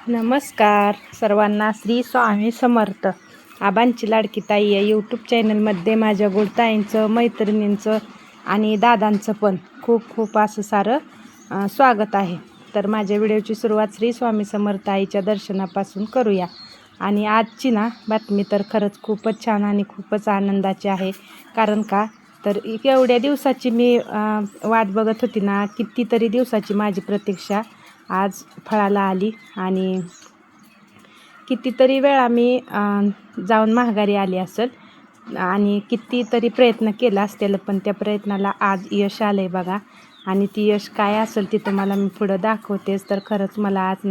नमस्कार सर्वांना. श्री स्वामी समर्थ. आबांची लाडकी ताई या यूट्यूब चॅनलमध्ये माझ्या गोडताईंचं, मैत्रिणींचं आणि दादांचं पण खूप खूप असं सारं स्वागत आहे. तर माझ्या व्हिडिओची सुरुवात श्री स्वामी समर्थ आईच्या दर्शनापासून करूया. आणि आजची बातमी तर खरंच खूपच छान आणि खूपच आनंदाची आहे. कारण का तर एवढ्या दिवसाची मी वाट बघत होती कितीतरी दिवसाची माझी प्रतीक्षा आज फळाला आली. आणि कितीतरी वेळा मी जाऊन माघारी आली असेल आणि कितीतरी प्रयत्न केला असतील, पण त्या प्रयत्नाला आज यश आलं आहे बघा. आणि ती यश काय असेल ती तुम्हाला मी पुढं दाखवतेच. तर खरंच मला आज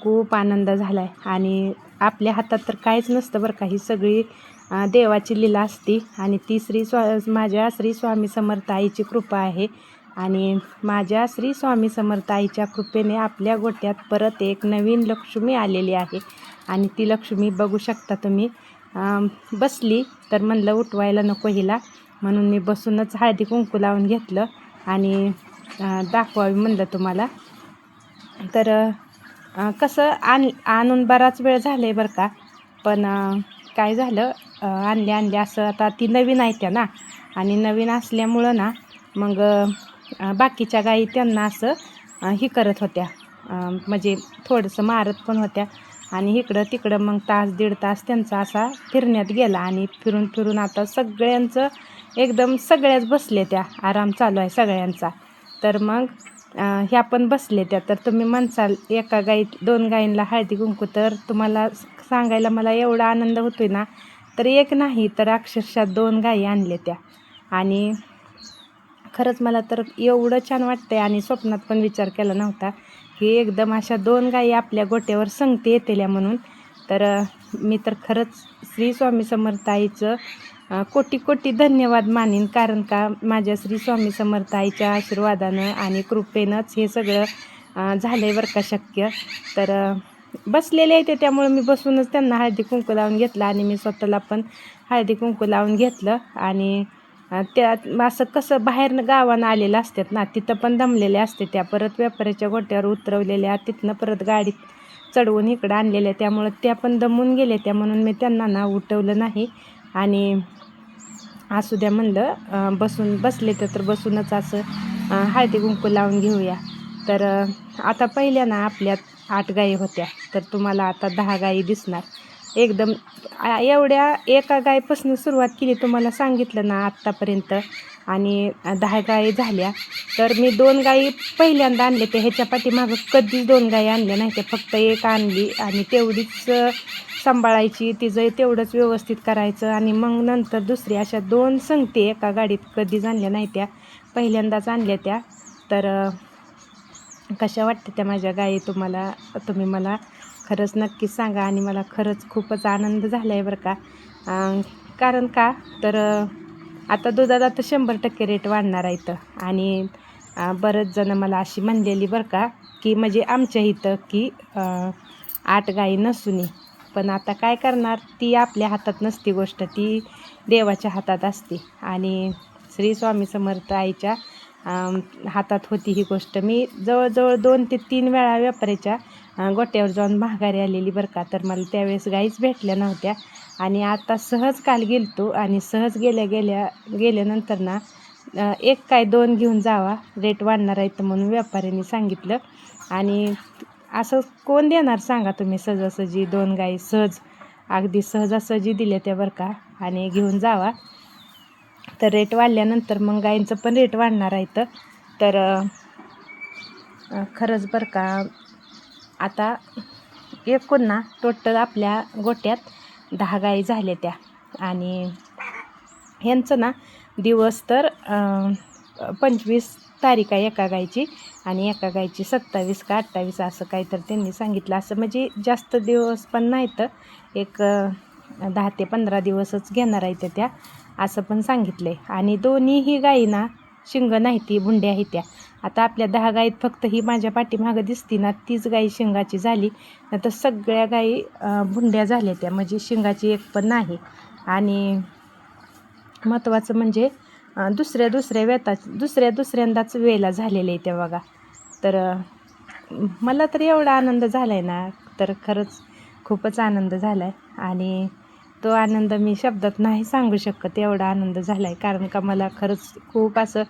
खूप आनंद झाला आहे. आणि आपल्या हातात तर काहीच नसतं बरं का, ही सगळी देवाची लीला असती. आणि ती माझ्या श्री स्वामी समर्थ आईची कृपा आहे. आणि माझ्या श्री स्वामी समर्थ आईच्या कृपेने आपल्या गोट्यात परत एक नवीन लक्ष्मी आलेली आहे. आणि ती लक्ष्मी बघू शकता तुम्ही. बसली तर म्हणलं उठवायला नको हिला, म्हणून मी बसूनच हळदी कुंकू लावून घेतलं आणि दाखवावी म्हणलं तुम्हाला. तर कसं आणून बराच वेळ झाला आहे बरं का. पण काय झालं, आणले असं आता ती नवीन आहे त्या आणि नवीन असल्यामुळं मग बाकीच्या गाई त्यांना असं ही करत होत्या, म्हणजे थोडंसं मारत पण होत्या. आणि इकडं तिकडं मग तास दीड तास त्यांचा असा फिरण्यात गेला. आणि फिरून फिरून आता सगळ्यांचं एकदम सगळ्याच बसले त्या, आराम चालू आहे सगळ्यांचा. तर मग ह्या पण बसले त्या. तर तुम्ही म्हणसाल एका दोन गायींना हळदी कुंकू, तर तुम्हाला सांगायला मला एवढा आनंद होतोय तर एक नाही तर अक्षरशः 2 गायी आणल्या त्या. आणि खरंच मला तर एवढं छान वाटतंय. आणि स्वप्नात पण विचार केला नव्हता की एकदम अशा 2 गायी आपल्या गोट्यावर संगती येतेल्या म्हणून. तर मी तर खरंच श्री स्वामी समर्थ आईचं कोटी कोटी धन्यवाद मानीन. कारण का माझ्या श्री स्वामी समर्थ आईच्या आशीर्वादानं आणि कृपेनंच हे सगळं झालं आहे बरं का शक्य. तर बसलेले आहे ते, त्यामुळे मी बसूनच त्यांना हळदी कुंकू लावून घेतलं. आणि मी स्वतःला पण हळदी कुंकू लावून घेतलं. आणि त्यात असं कसं बाहेरनं गावानं आलेलं असतात तिथं पण दमलेल्या असते त्या. परत व्यापाऱ्याच्या गोट्यावर उतरवलेल्या, तिथनं परत गाडीत चढवून इकडं आणलेल्या, त्यामुळं त्या पण दमून गेल्या त्या. म्हणून मी त्यांना उठवलं नाही. आणि असू द्या म्हणलं, बसले तर बसूनच असं हळदी कुंकू लावून घेऊया. तर आता पहिल्या आपल्यात 8 गायी होत्या, तर तुम्हाला आता 10 गायी दिसणार. एकदम एवढ्या एका गायीपासून सुरुवात केली तुम्हाला सांगितलं आत्तापर्यंत. आणि 10 गायी झाल्या. तर मी 2 गायी पहिल्यांदा आणले ते, ह्याच्या पाठीमागं कधीच 2 गायी आणल्या नाही त्या. फक्त एक आणली आणि तेवढीच सांभाळायची, तिचं तेवढंच व्यवस्थित करायचं. आणि मग नंतर दुसरी, अशा 2 संगती एका गाडीत कधीच आणल्या नाही त्या, पहिल्यांदाच आणल्या त्या. तर कशा वाटते त्या माझ्या गायी तुम्ही मला खरंच नक्कीच सांगा. आणि मला खरंच खूपच आनंद झाला आहे बरं का. कारण का तर आता दुधाला तर 100% रेट वाढणार आहे इथं. आणि बरेच जण मला अशी म्हणलेली बरं का की म्हणजे आमच्या इथं की 8 गायी नसून. पण आता काय करणार, ती आपल्या हातात नसती गोष्ट, ती देवाच्या हातात असते. आणि श्री स्वामी समर्थ आईच्या हातात होती ही गोष्ट. मी जवळजवळ 2 ते 3 वेळा व्यापाऱ्याच्या गोट्यावर जाऊन माघारी आलेली बरं का. तर मला त्यावेळेस गाईच भेटल्या नव्हत्या. आणि आता सहज काल गेलतो आणि सहज गेल्यानंतर एक काय 2 घेऊन जावा, रेट वाढणार आहेत म्हणून व्यापाऱ्यांनी सांगितलं. आणि असं कोण देणार सांगा तुम्ही सहजासहजी 2 गाई अगदी सहजासहजी दिल्या त्या बरं का. आणि घेऊन जावा, तर रेट वाढल्यानंतर मग गाईंचं पण रेट वाढणार आहेत. तर खरंच बरं का, आता एकूण टोटल आपल्या गोट्यात 10 गाई झाल्या त्या. आणि ह्यांचं दिवस तर 25 तारीख आहे एका गाईची, आणि एका गाईची 27 का 28 असं काही तर त्यांनी सांगितलं. असं म्हणजे जास्त दिवस पण नाहीत, एक 10 ते 15 दिवसच घेणार आहेत त्या, असं पण सांगितलं आहे. आणि दोन्हीही गायींना शिंग नाही, ती भुंड्या आहेत त्या. आता आपल्या 10 गायीत फक्त ही माझ्या पाठीमागं दिसती तीच गाई शिंगाची झाली, तर सगळ्या गायी भुंड्या झाल्या त्या, म्हणजे शिंगाची एक पण नाही. आणि महत्त्वाचं म्हणजे दुसऱ्यांदाच वेला झालेले आहे त्या बघा. तर मला तर एवढा आनंद झाला आहे ना, तर खरंच खूपच आनंद झाला आहे. आणि तो आनंद मी शब्दात नाही सांगू शकत, एवढा आनंद झाला आहे. कारण का मला खरंच खूप असं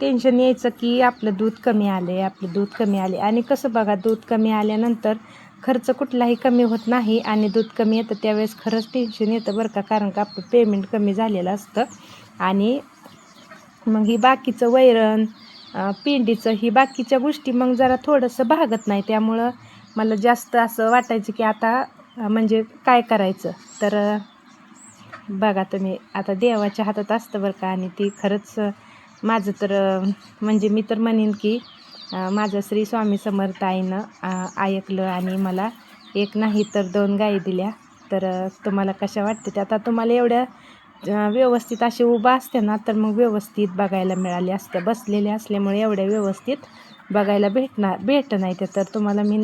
टेन्शन यायचं की आपलं दूध कमी आले, आपलं दूध कमी आले. आणि कसं बघा, दूध कमी आल्यानंतर खर्च कुठलाही कमी होत नाही आणि दूध कमी येतं त्यावेळेस खरंच टेन्शन येतं बरं का. कारण का आपलं पेमेंट कमी झालेलं असतं आणि मग ही बाकीचं वैरण पेंडीचं ही बाकीच्या गोष्टी मग जरा थोडंसं भागत नाही. त्यामुळं मला जास्त असं वाटायचं की आता म्हणजे काय करायचं. तर बघा तुम्ही, आता देवाच्या हातात असतं बरं का. आणि ती खरंच माझं तर म्हणजे मी तर म्हणेन की माझं श्री स्वामी समर्थ आईनं ऐकलं आणि मला एक नाही तर 2 गायी दिल्या. तर तुम्हाला कशा वाटते ते आता तुम्हाला एवढ्या व्यवस्थित असे उभा असते ना, तर मग व्यवस्थित बघायला मिळाले असते. बसलेले असल्यामुळे एवढ्या व्यवस्थित बघायला भेट नाही ते. तर तुम्हाला मी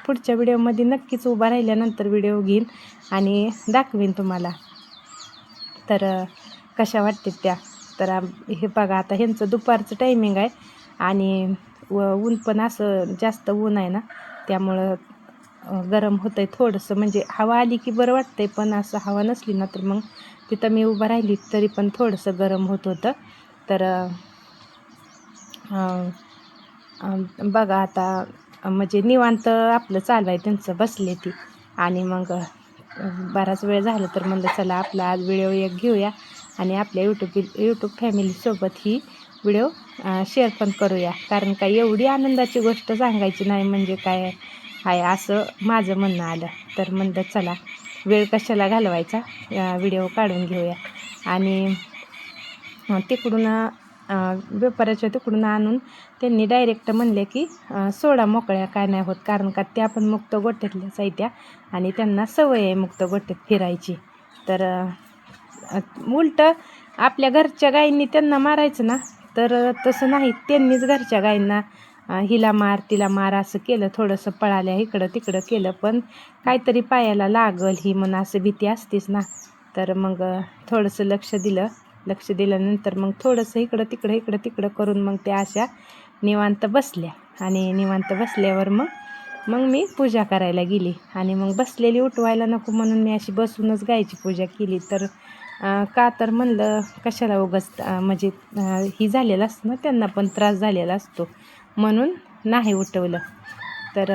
पुढच्या व्हिडिओमध्ये नक्कीच उभा राहिल्यानंतर व्हिडिओ घेईन आणि दाखवीन तुम्हाला. तर कशा वाटते त्या. तर हे बघा, आता ह्यांचं दुपारचं टायमिंग आहे आणि ऊन पण असं जास्त ऊन आहे ना, त्यामुळं गरम होतं आहे थोडंसं. म्हणजे हवा आली की बरं वाटतं आहे, पण असं हवा नसली ना तर मग तिथं मी उभं राहिली तरी पण थोडंसं गरम होत होतं. तर बघा आता म्हणजे निवांत आपलं चालू आहे त्यांचं, बसले ती. आणि मग बराच वेळ झालं तर म्हणलं चला आपला आज व्हिडिओ एक घेऊया आणि आपल्या यूट्यूब फॅमिलीसोबत ही व्हिडिओ शेअर पण करूया. कारण का एवढी आनंदाची गोष्ट सांगायची नाही म्हणजे काय आहे, असं माझं म्हणणं आलं. तर म्हणलं चला वेळ कशाला घालवायचा, व्हिडिओ काढून घेऊया. आणि तिकडून व्यापाऱ्याच्या तिकडून आणून त्यांनी डायरेक्ट म्हणले की सोडा मोकळ्या, काय नाही होत. कारण का त्या पण मुक्त गोट्यातल्याच आहे त्या आणि त्यांना सवय आहे मुक्त गोट्यात फिरायची. तर उलटं आपल्या घरच्या गायींनी त्यांना मारायचं ना, तर तसं नाही. त्यांनीच घरच्या गायींना हिला मार तिला मार असं केलं. थोडंसं पळाल्या इकडं तिकडं केलं, पण काहीतरी पायाला लागल ही म्हणून असं भीती असतीच ना. तर मग थोडंसं लक्ष दिल्यानंतर मग थोडंसं इकडं तिकडं करून मग त्या अशा निवांत बसल्या. आणि निवांत बसल्यावर मग मी पूजा करायला गेली. आणि मग बसलेली उठवायला नको म्हणून मी अशी बसूनच गायची पूजा केली. तर का तर म्हणलं कशाला उगाच म्हणजे ही झालेलं असतं ना, त्यांना पण त्रास झालेला असतो म्हणून नाही उठवलं. तर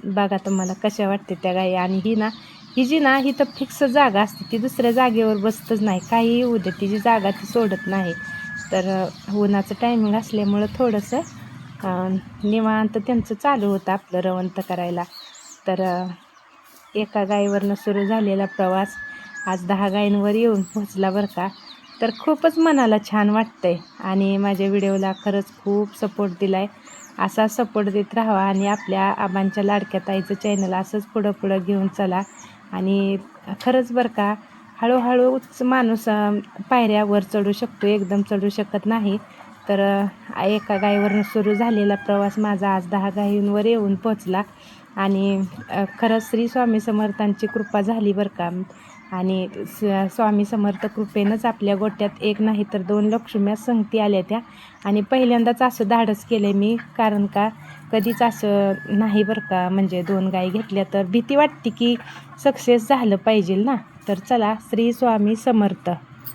बघा तुम्हाला कशा वाटते त्या गाई. आणि ही जी ना, ही तर फिक्स जागा असते, ती दुसऱ्या जागेवर बसतच नाही. काही होऊ दे, तिची जागा ती सोडत नाही. तर उन्हाचं टायमिंग असल्यामुळं थोडंसं निवांत त्यांचं चालू होतं आपलं रवंत करायला. तर एका गायीवरनं सुरू झालेला प्रवास आज 10 गायींवर येऊन पोहोचला बरं का. तर खूपच मनाला छान वाटतं आहे. आणि माझ्या व्हिडिओला खरंच खूप सपोर्ट दिला आहे. असा सपोर्ट देत राहावा आणि आपल्या आबांच्या लाडक्या ताईचं चॅनल असंच पुढं घेऊन चला. आणि खरंच बरं का, हळूहळूच माणूस पायऱ्यावर चढू शकतो, एकदम चढू शकत नाही. तर एका गायीवरनं सुरू झालेला प्रवास माझा आज 10 गायींवर येऊन पोचला. आणि खरंच श्री स्वामी समर्थांची कृपा झाली बरं का. आणि स्वामी समर्थ कृपेनंच आपल्या गोट्यात एक नाही तर 2 लक्ष्म्या संगती आल्या त्या. आणि पहिल्यांदाच असं धाडस केलं मी. कारण का कधीच असं नाही बरं का, म्हणजे 2 गायी घेतल्या तर भीती वाटते की सक्सेस झालं पाहिजे ना. तर चला, श्री स्वामी समर्थ.